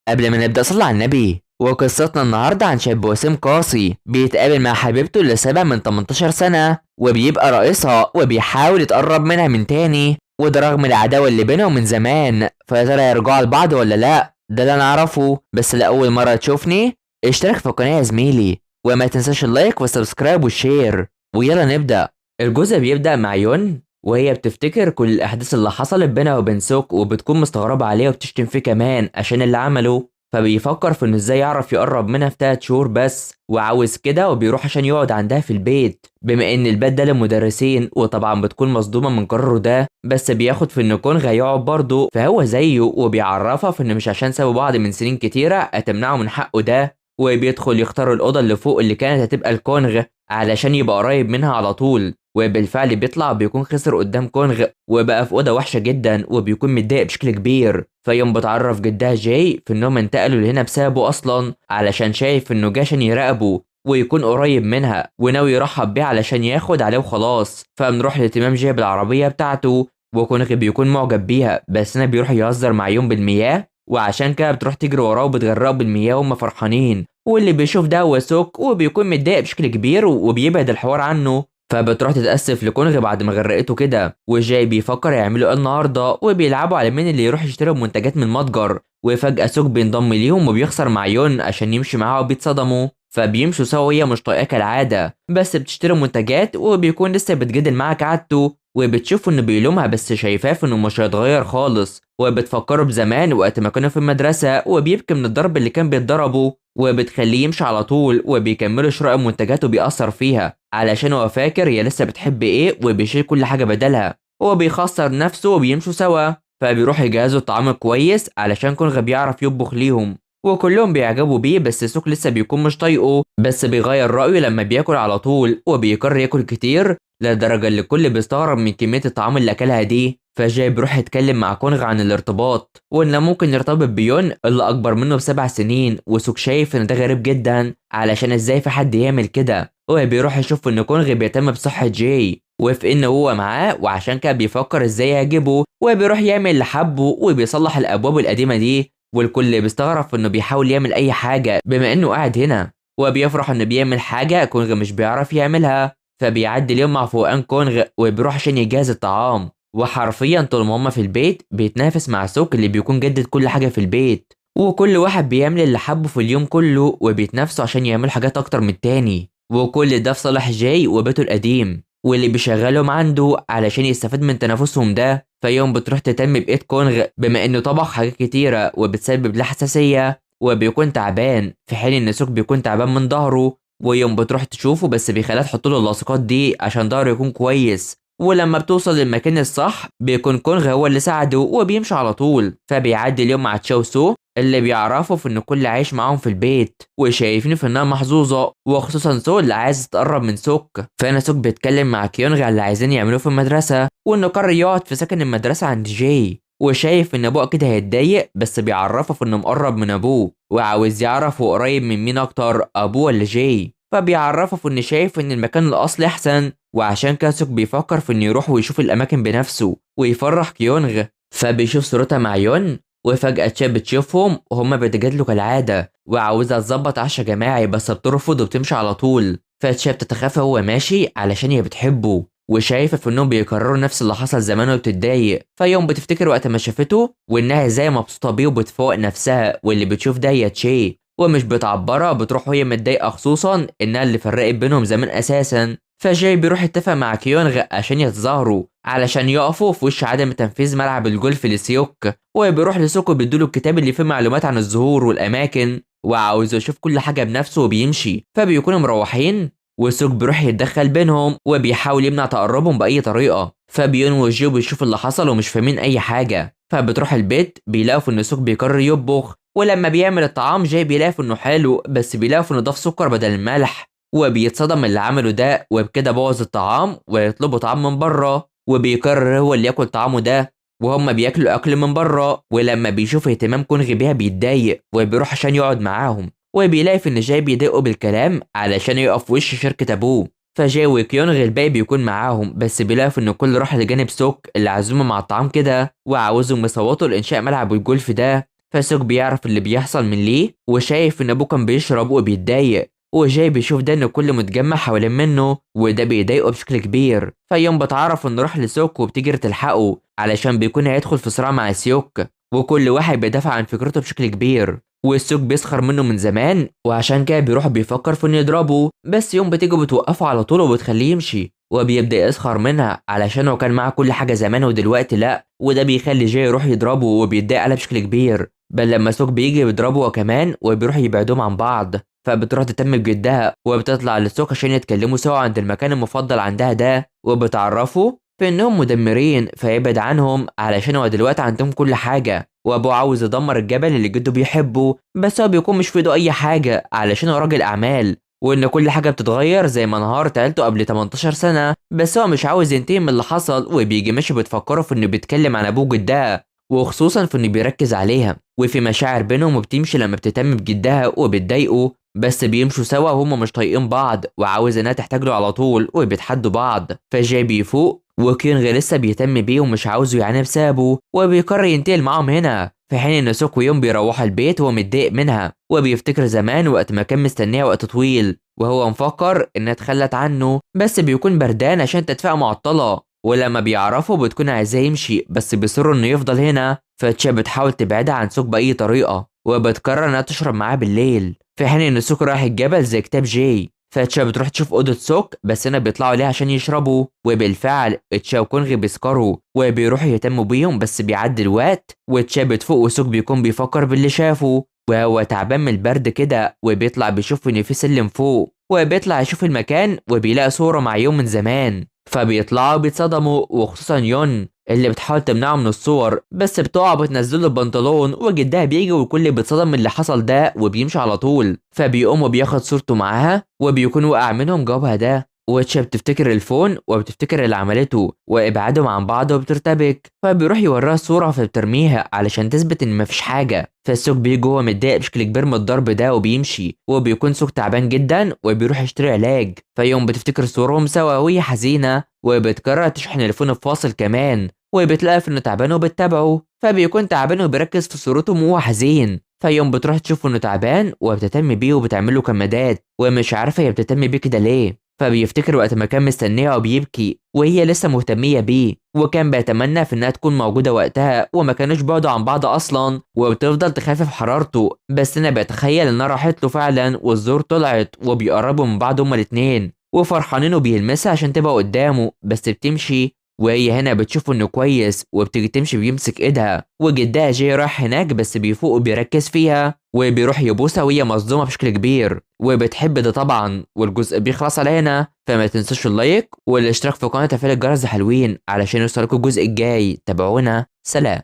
قبل ما نبدأ صلى على النبي. وقصتنا النهاردة عن شاب وسيم قاسي بيتقابل مع حبيبته اللي سابها من 18 سنة، وبيبقى رئيسها وبيحاول يتقرب منها من تاني، وده رغم العداوة اللي بينهم من زمان. فيا ترى يرجعوا لبعض ولا لأ؟ ده اللي أنا أعرفه. بس لأول مرة تشوفني اشترك في القناة يا زميلي، وما تنساش اللايك والسبسكرايب والشير. ويلا نبدأ. الجزء بيبدأ مع يون وهي بتفتكر كل الأحداث اللي حصلت بينها وبين سوك، وبتكون مستغربة عليه وبتشتم فيه كمان عشان اللي عمله. فبيفكر في انه ازاي يعرف يقرب منها في 3 شهور بس، وعاوز كده وبيروح عشان يقعد عندها في البيت، بما ان البيت ده للمدرسين. وطبعا بتكون مصدومة من قراره ده، بس بياخد في انه كونغ هيقعد برضه، فهو زيه وبيعرفها في انه مش عشان سابوا بعض من سنين كتيرة هتمنعه من حقه ده. وبيدخل يختار الأوضة اللي فوق اللي كانت هتبقى الكونغ علشان يبقى قريب منها على طول. وبالفعل بيطلع بيكون خسر قدام كونغ وبقى في اوضه وحشه جدا، وبيكون متضايق بشكل كبير. فيوم بتعرف جدها جاي في انهم انتقلوا لهنا بسببه اصلا، علشان شايف انه جه عشان يراقبه ويكون قريب منها وناوي يرحب بيه علشان ياخد عليه وخلاص. فبنروح لاهتمام جاي بالعربيه بتاعته، وكونغ بيكون معجب بيها، بس هنا بيروح يهزر مع يوم بالمياه، وعشان كده بتروح تجري وراه وبتغرقه بالمياه وهم فرحانين. واللي بيشوف ده هو سوك، وبيكون متضايق بشكل كبير وبيبعد الحوار عنه. فبتروح تتأسف لكونغ بعد ما غرقته كده. وجاي بيفكر يعملوا ايه النهارده، وبيلعبوا على مين اللي يروح يشتري منتجات من متجر. وفجأة سوك بينضم ليهم وبيخسر مع يون عشان يمشي معاه وبيتصدموا. فبيمشوا سوا وهي مش طايقاه كالعادة، بس بتشتري منتجات وبيكون لسه بتجادل معاه كعادته. وبتشوف انه بيلومها بس شايفاه انه مش هيتغير خالص، وبتفكره بزمان وقت ما كانوا في المدرسة وبيبكي من الضرب اللي كان بيتضربه. وبتخليه يمشي على طول، وبيكملوا شراء منتجات وبيأثر فيها علشان هو فاكر هي لسه بتحب ايه وبيشيل كل حاجة بدلها. هو بيخسر نفسه وبيمشوا سوا. فبيروح يجهزوا الطعام كويس علشان كونغ بيعرف يطبخ ليهم، وكلهم بيعجبوا بيه. بس سوك لسه بيكون مش طايقه، بس بيغير رأيه لما بياكل على طول، وبيقرر ياكل كتير لدرجة اللي الكل بيستغرب من كمية الطعام اللي أكلها دي. فجاي بيروح يتكلم مع كونغ عن الارتباط، وإنه ممكن يرتبط بيون اللي أكبر منه ب7 سنين. وسوك شايف إن ده غريب جدا، علشان إزاي في حد يعمل كده. وبيروح يشوف إن كونغ بيهتم بصحة جاي وفي إن هو معاه، وعشان كده بيفكر إزاي يعجبه. وبيروح يعمل اللي حبه وبيصلح الأبواب القديمة دي، والكل بيستغرب إنه بيحاول يعمل أي حاجة بما إنه قاعد هنا. وبيفرح إنه بيعمل حاجة كونغ مش بيعرف يعملها. فبيعدي اليوم مع فوقان كونغ وبيروح عشان يجهز الطعام. وحرفيا طول ما هما في البيت بيتنافس مع سوك اللي بيكون جدد كل حاجة في البيت، وكل واحد بيعمل اللي حبه في اليوم كله، وبيتنافسوا عشان يعملوا حاجات أكتر من التاني. وكل ده في صالح جاي وبيته القديم، واللي بيشغلهم عنده علشان يستفاد من تنافسهم ده. فيوم بتروح تهتم بإيد كونغ بما إنه طبخ حاجات كتيرة وبتسبب له حساسية، وبيكون تعبان في حين إن سوك بيكون تعبان من ظهره. ويوم بتروح تشوفه بس بيخليها تحط له اللاصقات دي عشان ظهره يكون كويس. ولما بتوصل للمكان الصح بيكون كونغ هو اللي ساعده وبيمشي على طول. فبيعدي اليوم مع تشاو سو اللي بيعرفوا في ان كل عايش معاهم في البيت، وشايفين في انها محظوظه، وخصوصا سو اللي عايز تقرب من سوك. فانا سوك بيتكلم مع كيونغ على اللي عايزين يعملوه في المدرسه، وانه قرر يقعد في سكن المدرسه عند جاي. وشايف ان ابوه كده هيتضايق، بس بيعرفه في انه مقرب من ابوه وعاوز يعرف هو قريب من مين اكتر، ابوه ولا جاي. فبيعرفه في انه شايف ان المكان الاصلي احسن، وعشان كده سوك بيفكر في انه يروح ويشوف الاماكن بنفسه ويفرح كيونغ. فبيشوف صورتها مع يون، وفجأة تشاب بتشوفهم وهما بيتجادلوا كالعادة، وعاوزة تظبط عشا جماعي بس بترفض وبتمشي على طول. فتشاب تتخافى هو ماشي علشان هي بتحبه، وشايفة في انهم بيكرروا نفس اللي حصل زمان وبتتضايق. فيوم بتفتكر وقت ما شافته وانها ازاي مبسوطة بيه وبتفوق نفسها، واللي بتشوف ده هي تشي ومش بتعبرها. بتروح وهي متضايقة خصوصا انها اللي فرقت بينهم زمان اساسا. فجاي بيروح يتفق مع كيونغ عشان يتظاهروا علشان يقفوا في وش عدم تنفيذ ملعب الجولف لسيوك. وبيروح لسوكو بيدوله الكتاب اللي فيه معلومات عن الزهور والاماكن، وعاوز يشوف كل حاجه بنفسه وبيمشي. فبيكونوا مروحين وسوك بيروح يتدخل بينهم وبيحاول يمنع تقربهم باي طريقه. فبيون وجيو بيشوف اللي حصل ومش فاهمين اي حاجه. فبتروح البيت بيلاقوا في ان سوك بيقرر يطبخ، ولما بيعمل الطعام جاي بيلاقي في انه حلو، بس بيلاقي في انه ضاف سكر بدل الملح. وبيتصدم من اللي عمله ده، وبكده بوظ الطعام ويطلبوا طعام من بره. وبيقرر هو اللي ياكل طعامه ده، وهم بياكلوا اكل من بره. ولما بيشوف اهتمام كونغ بيها بيتضايق وبيروح عشان يقعد معاهم، وبيلاقي في ان جاي بيضايقه بالكلام علشان يقف في وش شركة ابوه. فجاي وكيونغ الباقي بيكون معاهم، بس بيلاقي في ان الكل راح لجانب سوك اللي عزومه مع الطعام كده، وعاوزهم يصوتوا لانشاء ملعب الجولف ده. فسوك بيعرف اللي بيحصل من ليه وشايف ان ابوه كان بيشرب وبيتضايق، وجاي بيشوف ده ان كله متجمع حوالين منه وده بيضايقه بشكل كبير. فيوم بتعرف انه راح لسوك وبتجري تلحقه علشان بيكون هيدخل في صراع مع سيوك، وكل واحد بيدافع عن فكرته بشكل كبير. والسوك بيسخر منه من زمان وعشان كده بيروح بيفكر في انه يضربه، بس يوم بتيجي بتوقفه على طول وبتخليه يمشي، وبيبدأ يسخر منها علشان هو كان معاه كل حاجة زمان ودلوقتي لأ، وده بيخلي جاي يروح يضربه وبيتضايق عليه بشكل كبير. بل لما سوك بيجي بيضربه هو كمان وبيروح يبعدهم عن بعض، فبتروح تهتم بجدها وبتطلع لسوك عشان يتكلموا سوا عند المكان المفضل عندها ده، وبتعرفه في انهم مدمرين فيبعد عنهم علشان هو دلوقتي عندهم كل حاجة، وابوه عاوز يدمر الجبل اللي جده بيحبه، بس هو بيكون مش في ايده اي حاجة علشان هو راجل اعمال، وان كل حاجة بتتغير زي ما انهارت عيلته قبل 18 سنة، بس هو مش عاوز ينتهي من اللي حصل، وبيجي ماشي بتفكره في انه بيتكلم عن ابوه جدها، وخصوصا في انه بيركز عليها، وفي مشاعر بينهم وبتمشي لما بتهتم بجدها وبتضايقه، بس بيمشوا سوا وهم مش طايقين بعض وعاوز انها تحتاج له على طول وبيتحدوا بعض. فجاي بيفوق وكينغ لسه بيهتم بيه ومش عاوزه يعاني بسببه، وبيقرر ينتقل معاهم هنا، في حين ان سوك ويوم بيروح البيت وهو متضايق منها وبيفتكر زمان وقت ما كان مستنيها وقت طويل وهو مفكر انها اتخلت عنه، بس بيكون بردان عشان التدفئة معطلة، ولما بيعرفوا بتكون عايزاه يمشي بس بيصروا انه يفضل هنا. فتشا بتحاول تبعدها عن سوك بأي طريقة وبتقرر انها تشرب معاه بالليل، في حين ان سوك رايح الجبل زي كتاب جاي. فتشا بتروح تشوف اوضه سوك بس هنا بيطلعوا عليها عشان يشربوا، وبالفعل تشا وكونغ بيسكروا وبيروحوا يهتموا بيهم، بس بيعدي الوقت وتشا بتفوق وسوك بيكون بيفكر باللي شافه وهو تعبان من البرد كده، وبيطلع بيشوف ان في سلم فوق وبيطلع يشوف المكان وبيلاقي صورة مع يوم من زمان، فبيطلعوا بيتصدموا وخصوصا يون اللي بتحاول تمنعه من الصور، بس بتقع بتنزله البنطلون وجدها بيجي والكل بيتصدم من اللي حصل ده وبيمشي على طول، فبيقوم وبياخد صورته معاها وبيكون وقع منهم جوابها ده. وتشا بتفتكر الفون وبتفتكر اللي عملته وابعادهم عن بعض وبترتبك، فبيروح يوراها الصورة فبترميها علشان تثبت ان مفيش حاجة. فالسوك بيجي جوه متضايق بشكل كبير من الضرب ده وبيمشي، وبيكون سوك تعبان جدا وبيروح يشتري علاج. فيوم بتفتكر صورهم سوا وهي حزينة وبتقرر تشحن الفون الفاصل كمان، وبتلاقي انه تعبان وبتتابعه، فبيكون تعبان وبيركز في صورتهم وهو حزين. فيوم بتروح تشوف انه تعبان وبتهتم بيه وبتعمله كمادات ومش عارفه هي بتهتم بيه كده ليه، فبيفتكر وقت ما كان مستنيها وبيبكي وهي لسه مهتميه بيه، وكان بيتمنى في انها تكون موجوده وقتها وما كانوش بعدوا عن بعض اصلا، وبتفضل تخفف حرارته، بس انا بتخيل انها راحت له فعلا والزور طلعت وبيقربوا من بعض هما الاتنين وفرحانين وبيلمسها عشان تبقى قدامه، بس بتمشي وهي هنا بتشوف انه كويس وبتيجي تمشي بيمسك ايدها، وجدها جاي راح هناك بس بيفوق وبيركز فيها وبيروح يبوسها وهي مصدومه بشكل كبير وبتحب ده طبعا. والجزء بيخلص على هنا، فما تنسوش اللايك والاشتراك في القناه وتفعيل الجرس حلوين علشان يوصلكوا الجزء الجاي. تابعونا، سلام.